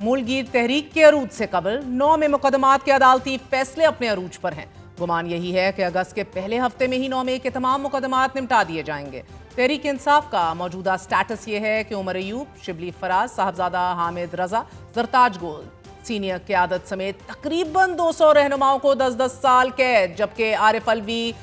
मूलगीर तहरीक के अरूज से कबल 9 में मुकदमात के अदालती फैसले अपने अरूज पर हैं। गुमान यही है कि अगस्त के पहले हफ्ते में ही 9 में के तमाम मुकदमात निपटा दिए जाएंगे। तहरीक इंसाफ का मौजूदा स्टेटस ये है कि उमर अयूब, शिबली फराज, साहबजादा हामिद रजा, जरताज गोल, सीनियर क़यादत समेत तकरीबन 200 रहनुमाओं को 10-10 साल कैद, जबकि आरिफ अलवी,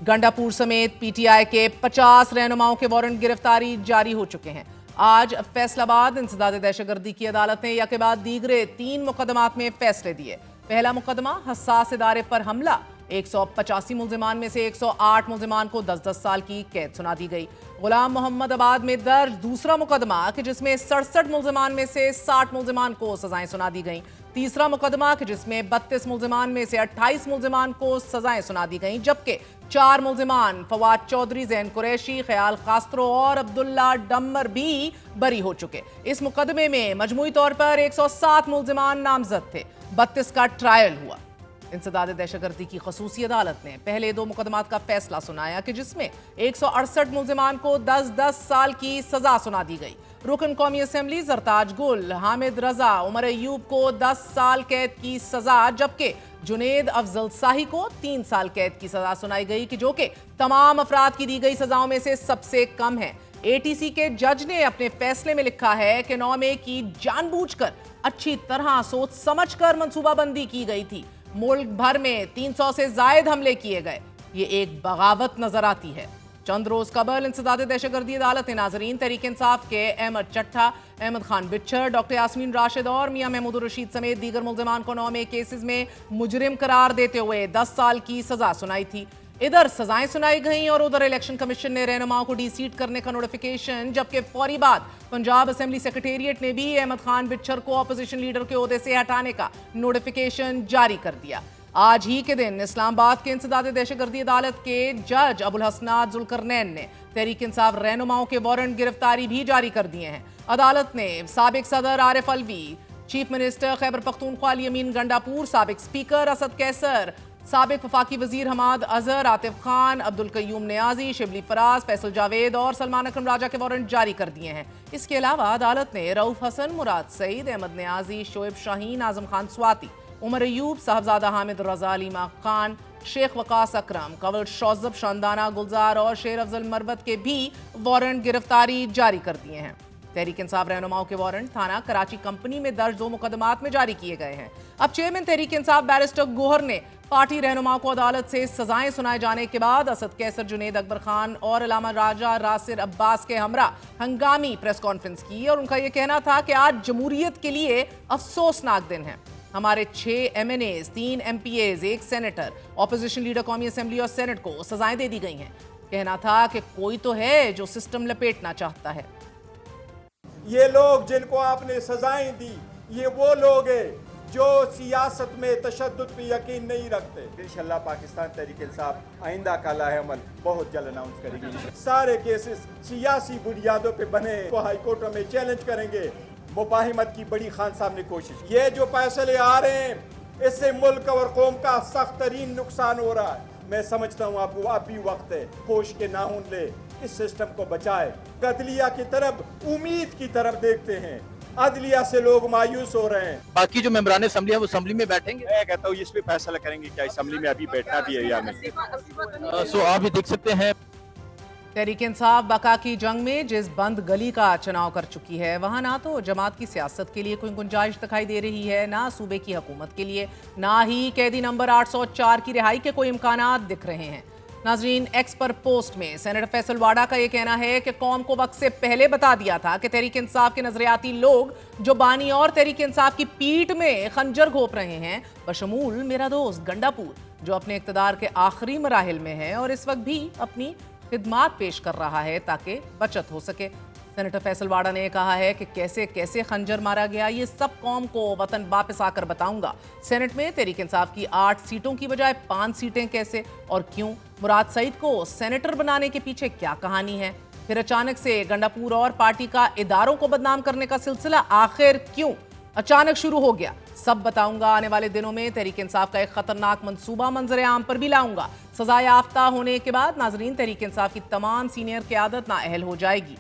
गंडापुर समेत पीटीआई के 50 रहनुमाओं के वारंट गिरफ्तारी जारी हो चुके हैं। आज फैसलाबाद इंसदाद दहशतगर्दी की अदालत ने या के बाद दीगरे 3 मुकदमात में फैसले दिए। पहला मुकदमा हसास इदारे पर हमला, 185 मुल्जिमान में से 108 मुल्जिमान को 10-10 साल की कैद सुना दी गई। गुलाम मोहम्मद आबाद में दर्ज दूसरा मुकदमा कि जिसमें 67 मुल्जिमान में से 60 मुल्जिमान को सजाएं सुना दी गई। तीसरा मुकदमा कि जिसमें 32 मुल्जिमान में से 28 मुल्जिमान को सजाएं सुना दी गई, जबकि 4 मुल्जिमान फवाद चौधरी, जैन कुरैशी, ख्याल कास्त्रो और अब्दुल्ला डम्मर भी बरी हो चुके। इस मुकदमे में मजमूई तौर पर 107 मुल्जिमान नामजद थे। 32 का ट्रायल हुआ। इंसदाद दहशतगर्दी की खसूसी अदालत ने पहले 2 मुकदमात का फैसला सुनाया कि जिसमें 168 मुल्जिमान को 10-10 साल की सजा सुना दी गई। रुकन कौमी असेंबली जरताज गुल, हामिद रजा, उमर अयूब को 10 साल कैद की सजा, जबकि जुनेद अफजल शाही को 3 साल कैद की सजा सुनाई गई कि जो कि तमाम अफराद की दी गई सजाओं में से सबसे कम है। एटीसी के जज ने अपने फैसले में लिखा है कि 9 मई की जानबूझकर अच्छी तरह सोच समझकर मंसूबाबंदी की गई थी। मुल्क भर में 300 से जायद हमले किए गए। ये एक बगावत नजर आती है। चंद रोज कबल इंसदाद दहशतगर्दी अदालत ने नाजरीन तहरीक इंसाफ के अहमद चट्टा, अहमद खान बिच्छर, डॉक्टर यास्मीन राशिद और मियां महमूद रशीद समेत दीगर मुल्जिमान को 9 में केसेस में मुजरिम करार देते हुए 10 साल की सजा सुनाई थी। इधर सजाएं सुनाई गई और उधर इलेक्शन कमीशन ने रहनुमाओं को डी-सीट करने का नोटिफिकेशन, जबकि फौरी बाद पंजाब असेंबली सेक्रेटेरिएट ने भी अहमद खान बिच्छर को अपोजिशन लीडर के ओहदे से हटाने का नोटिफिकेशन जारी कर दिया। आज ही के दिन इस्लामाबाद के इंसदाद दहशतगर्दी अदालत के जज अबुल हसनात जुल्करनैन ने तहरीक इंसाफ रहनुमाओं के वारंट गिरफ्तारी भी जारी कर दिए हैं। अदालत ने साबिक सदर आरिफ अलवी, चीफ मिनिस्टर खैबर पख्तूनख्वा अली अमीन गंडापुर, साबिक स्पीकर असद कैसर, साबिक वफाकी वजीर हमाद अजहर, आतिफ खान, अब्दुल कयूम नियाजी, शिबली फराज, फैसल जावेद और सलमान अकरम राजा के वारंट जारी कर दिए हैं। इसके अलावा अदालत ने रऊफ हसन, मुराद सईद, अहमद नियाजी, शोएब शाहीन, आजम खान स्वाति, उमर अयूब, साहबजादा हामिद रजा, अलीमा खान, शेख वकास अकरम, कंवल शौजब, शानदाना गुलजार और शेर अफजल मरवत के भी वारंट गिरफ्तारी जारी कर दिए हैं। तहरीक इंसाफ रहनुमाओं के वारंट थाना कराची कंपनी में दर्ज 2 मुकदमात में जारी किए गए हैं। अब चेयरमैन तहरीक इंसाफ बैरिस्टर गोहर ने पार्टी रहनुमाओं को अदालत से सजाएं सुनाए जाने के बाद असद कैसर, जुनेद अकबर खान और अलामा राजा रासिर अब्बास के हमरा हंगामी प्रेस कॉन्फ्रेंस की और उनका यह कहना था कि आज जमहूरियत के लिए अफसोसनाक दिन है। हमारे 6 MNAs, 3 MPAs, 1 senator, opposition leader कौमी असेंबली और सेनेट को सजाएं दे दी गई हैं। कहना था कि कोई तो है जो सिस्टम लपेटना चाहता है। ये लोग जिनको आपने सजाएं दी, ये वो लोग हैं जो सियासत में तशद्दुद पे यकीन नहीं रखते। इंशाल्लाह पाकिस्तान तहरीक इंसाफ आइंदा का लाहेअमल बहुत जल्द अनाउंस करेगी। सारे केसेस सियासी बुनियादों पे बने तो हाई कोर्ट में चैलेंज करेंगे। मुफाहिमत की बड़ी खान साहब ने कोशिश, ये जो फैसले आ रहे हैं इससे मुल्क और कौम का सख्त तरीन नुकसान हो रहा है। मैं समझता हूँ आपको अब भी वक्त है, होश के नाहुन ले, इस सिस्टम को बचाए। अदलिया की तरफ, उम्मीद की तरफ देखते हैं, अदलिया से लोग मायूस हो रहे हैं। बाकी जो मेंबरान असेंबली है वो असेंबली में बैठेंगे। मैं कहता हूँ इस पे फैसला करेंगे क्या असेंबली में अभी बैठना भी है या नहीं। सो आप भी देख सकते हैं तहरीक इंसाफ बका की जंग में जिस बंद गली का चुनाव कर चुकी है, वहां ना तो जमात की सियासत के लिए कोई गुंजाइश दिखाई दे रही है, ना सूबे की हुकूमत के लिए, ना ही कैदी नंबर 804 की रिहाई के कोई इम्कानात दिख रहे हैं। नाजरीन, एक्स पर पोस्ट में सेनेटर फैसल वाडा का यह कहना है कि कौम को वक्त से पहले बता दिया था कि तहरीक इंसाफ के नजरियाती लोग जो बानी और तहरीक इंसाफ की पीठ में खंजर घोंप रहे हैं, बशमूल मेरा दोस्त गंडापुर जो अपने इक्तदार के आखिरी मराहिल में है और इस वक्त भी अपनी खिदमात पेश कर रहा है ताकि बचत हो सके। सेनेटर फैसल वाडा ने कहा है कि कैसे कैसे खंजर मारा गया, ये सब कौम को वतन वापस आकर बताऊंगा। सेनेट में तहरीक इंसाफ की 8 सीटों की बजाय 5 सीटें कैसे और क्यों? मुराद सईद को सेनेटर बनाने के पीछे क्या कहानी है? फिर अचानक से गंडापुर और पार्टी का इदारों को बदनाम करने का सिलसिला आखिर क्यों अचानक शुरू हो गया? सब बताऊंगा। आने वाले दिनों में तहरीक इंसाफ का एक खतरनाक मंसूबा मंजर आम पर भी लाऊंगा। सजा याफ्ता होने के बाद नाजरीन तहरीक इंसाफ की तमाम सीनियर क़यादत नाअहल हो जाएगी।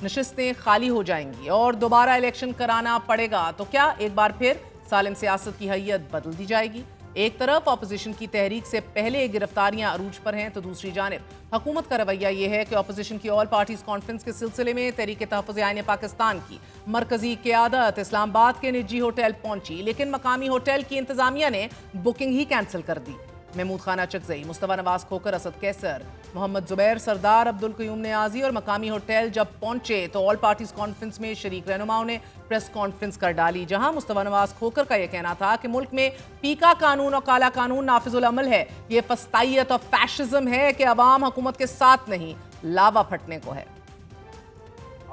नशिस्तें खाली हो जाएंगी और दोबारा इलेक्शन कराना पड़ेगा तो क्या एक बार फिर सालिम सियासत की हैयत बदल दी जाएगी? एक तरफ अपोजिशन की तहरीक से पहले गिरफ्तारियां अरूज पर हैं तो दूसरी जानिब हुकूमत का रवैया यह है कि अपोजिशन की ऑल पार्टीज कॉन्फ्रेंस के सिलसिले में तहरीक तहफ़्फ़ुज़ आईन पाकिस्तान की मरकजी क़यादत इस्लामाबाद के निजी होटल पहुंची, लेकिन मकामी होटल की इंतजामिया ने बुकिंग ही कैंसिल कर दी। महमूद खाना चकजई, मुस्तफ़ा नवाज खोकर, असद कैसर, मोहम्मद जुबैर सरदार, अब्दुल क़य्यूम नियाज़ी और मकामी होटल जब पहुंचे तो ऑल पार्टीज कॉन्फ्रेंस में शरीक रहनुमाओं ने प्रेस कॉन्फ्रेंस कर डाली, जहां मुस्तफ़ा नवाज खोकर का यह कहना था कि मुल्क में पीका कानून और काला कानून नाफिजुल अमल है। ये फस्तायत और फैशिज्म है कि अवाम हुकूमत के साथ नहीं, लावा फटने को है।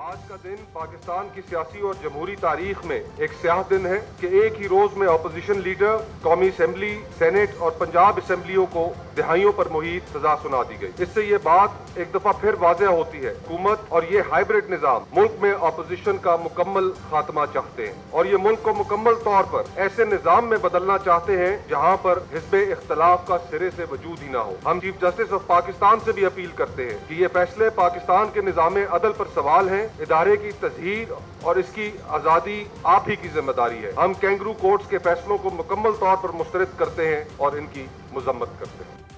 आज का दिन पाकिस्तान की सियासी और जमहूरी तारीख में एक स्याह दिन है कि एक ही रोज में अपोजिशन लीडर, कौमी असेंबली, सेनेट और पंजाब असेंबलियों को दिहाइयों पर मुहित सजा सुना दी गई। इससे ये बात एक दफा फिर वाज़ेह होती है, हुकूमत और ये हाइब्रिड निजाम मुल्क में अपोजिशन का मुकम्मल खात्मा चाहते हैं और ये मुल्क को मुकम्मल तौर पर ऐसे निजाम में बदलना चाहते हैं जहाँ पर हिस्बे इख्तलाफ का सिरे से वजूद ही ना हो। हम चीफ जस्टिस ऑफ पाकिस्तान से भी अपील करते हैं कि ये फैसले पाकिस्तान के निजाम अदल पर सवाल हैं। इदारे की तज़हीर और इसकी आज़ादी आप ही की जिम्मेदारी है। हम कैंगरू कोर्ट्स के फैसलों को मुकम्मल तौर पर मुस्तरद करते हैं और इनकी मजम्मत करते हैं।